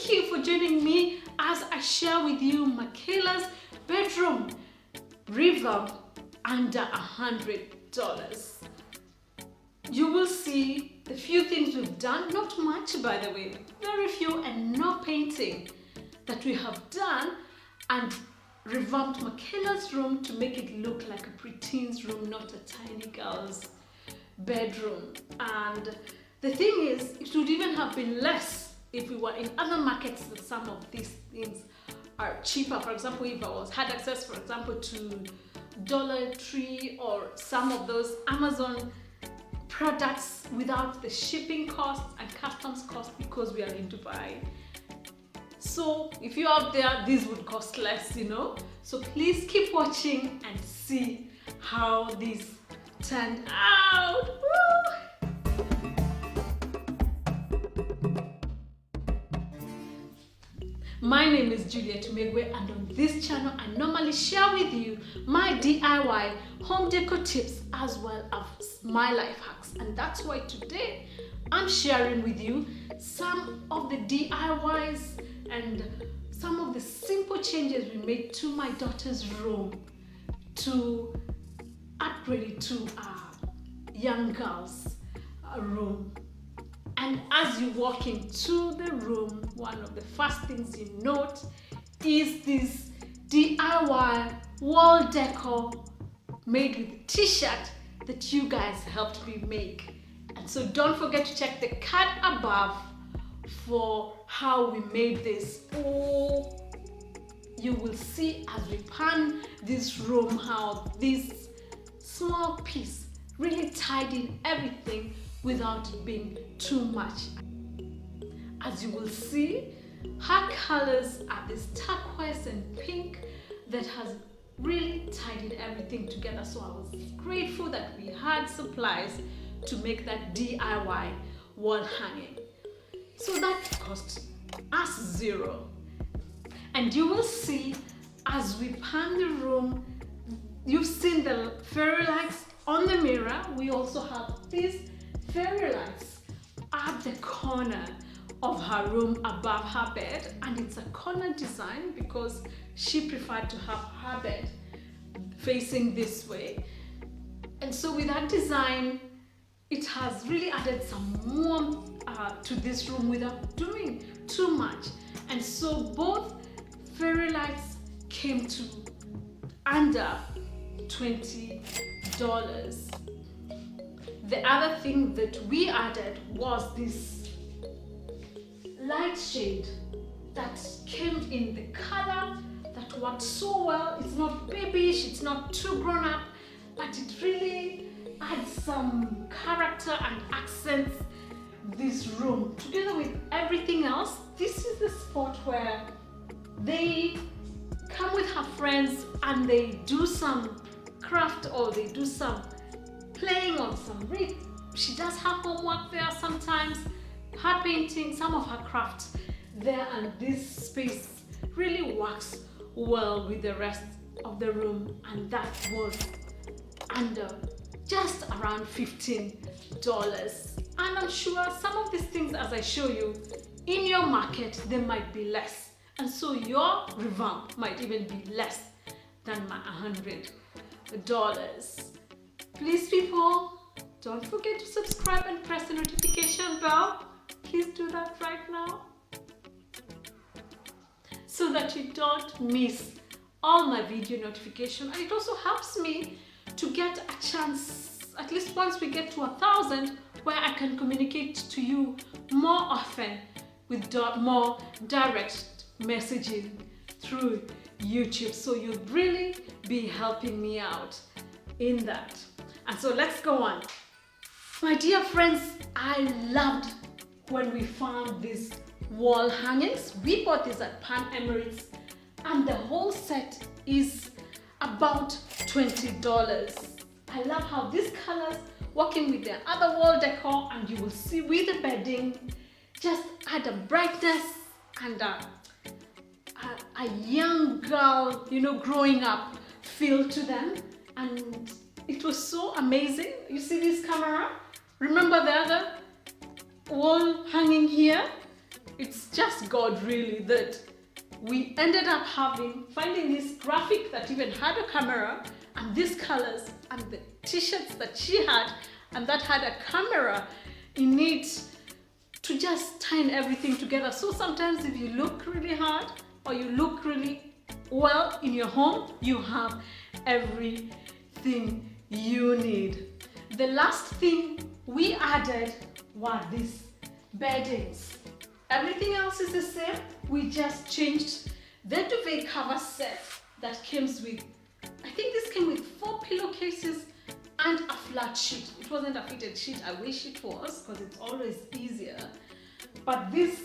thank you for joining me as I share with you Michaela's bedroom revamp under $100. You will see the few things we've done, not much by the way, very few and no painting that we have done, and revamped Michaela's room to make it look like a preteen's room, not a tiny girl's bedroom. And the thing is, it would even have been less if we were in other markets that some of these things are cheaper. For example, if I had access, for example, to Dollar Tree or some of those Amazon products without the shipping costs and customs costs, because we are in Dubai. So if you're out there, this would cost less, you know. So please keep watching and see how this turned out. Woo! My name is Juliet Migwi, and on this channel I normally share with you my DIY home decor tips as well as my life hacks, and that's why today I'm sharing with you some of the DIYs and some of the simple changes we made to my daughter's room to upgrade it to a young girl's room. And as you walk into the room, one of the first things you note is this DIY wall decor made with a t-shirt that you guys helped me make. And so don't forget to check the card above for how we made this. Oh, you will see as we pan this room how this small piece really tied in everything without it being too much. As you will see, her colors are this turquoise and pink that has really tidied everything together. So I was grateful that we had supplies to make that DIY wall hanging. So that cost us $0. And you will see as we pan the room, you've seen the fairy lights on the mirror. We also have these fairy lights at the corner of her room above her bed, and it's a corner design because she preferred to have her bed facing this way. And so with that design, it has really added some warmth to this room without doing too much. And so both fairy lights came to under $20. The other thing that we added was this light shade that came in the color that worked so well. It's not babyish, it's not too grown up, but it really adds some character and accents this room together with everything else. This is the spot where they come with her friends and they do some craft or they do some playing on some read. She does her homework there sometimes, her painting, some of her crafts there, and this space really works well with the rest of the room, and that was under just around $15. And I'm sure some of these things, as I show you in your market, they might be less, and so your revamp might even be less than my $100. Please people, don't forget to subscribe and press the notification bell. Please do that right now so that you don't miss all my video notifications. And it also helps me to get a chance, at least once we get to 1,000, where I can communicate to you more often with more direct messaging through YouTube. So you'll really be helping me out in that. And so let's go on. My dear friends, I loved when we found these wall hangings. We bought these at Pan Emirates, and the whole set is about $20. I love how these colors working with the other wall decor, and you will see with the bedding just add a brightness and a young girl, you know, growing up feel to them. And it was so amazing. You see this camera? Remember the other wall hanging here? it's just God really that we ended up finding this graphic that even had a camera, and these colors and the t-shirts that she had and that had a camera in it to just tie everything together. So sometimes if you look really hard or you look really well in your home, you have everything you need. The last thing we added were these beddings. Everything else is the same. We just changed the duvet cover set that comes with, I think this came with 4 pillowcases and a flat sheet. It wasn't a fitted sheet. I wish it was, because it's always easier. But this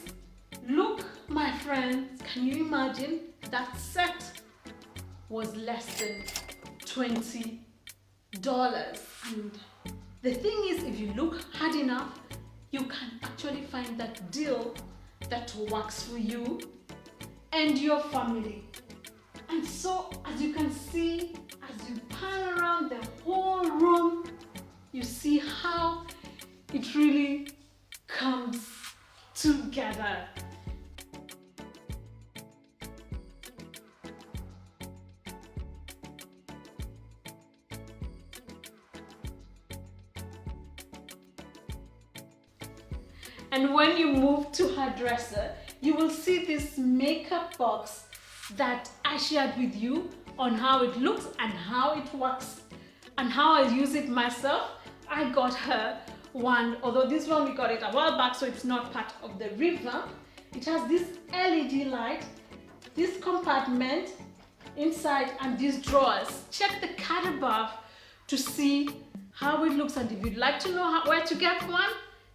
look, my friends, can you imagine? That set was less than $20. And the thing is, if you look hard enough, you can actually find that deal that works for you and your family. And so, as you can see, as you pan around the whole room, you see how it really comes together. And when you move to her dresser, you will see this makeup box that I shared with you on how it looks and how it works and how I use it myself. I got her one, although this one we got it a while back, so it's not part of the revamp. It has this LED light, this compartment inside, and these drawers. Check the card above to see how it looks, and if you'd like to know where to get one,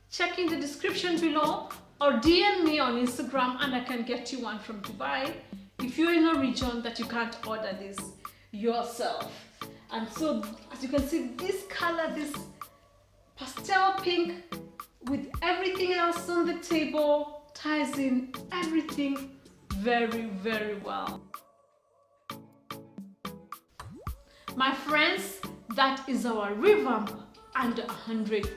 check in the description below or DM me on Instagram and I can get you one from Dubai if you're in a region that you can't order this yourself. And so, as you can see, this color, this pastel pink with everything else on the table, ties in everything very, very well. My friends, that is our revamp under $100.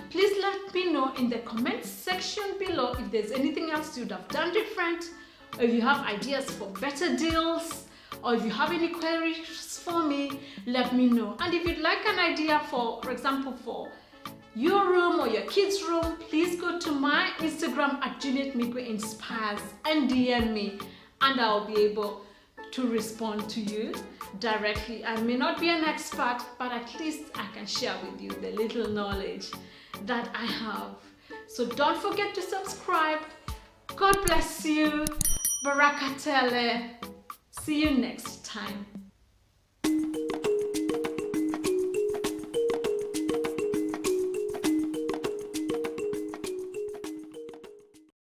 Please let me know in the comments section below if there's anything else you'd have done different, or if you have ideas for better deals, or if you have any queries for me, let me know. And if you'd like an idea for example, for your room or your kids' room, please go to my Instagram at Juliet Migwi Inspires and DM me, and I'll be able to respond to you directly. I may not be an expert, but at least I can share with you the little knowledge that I have. So don't forget to subscribe. God bless you. Barakatele. See you next time.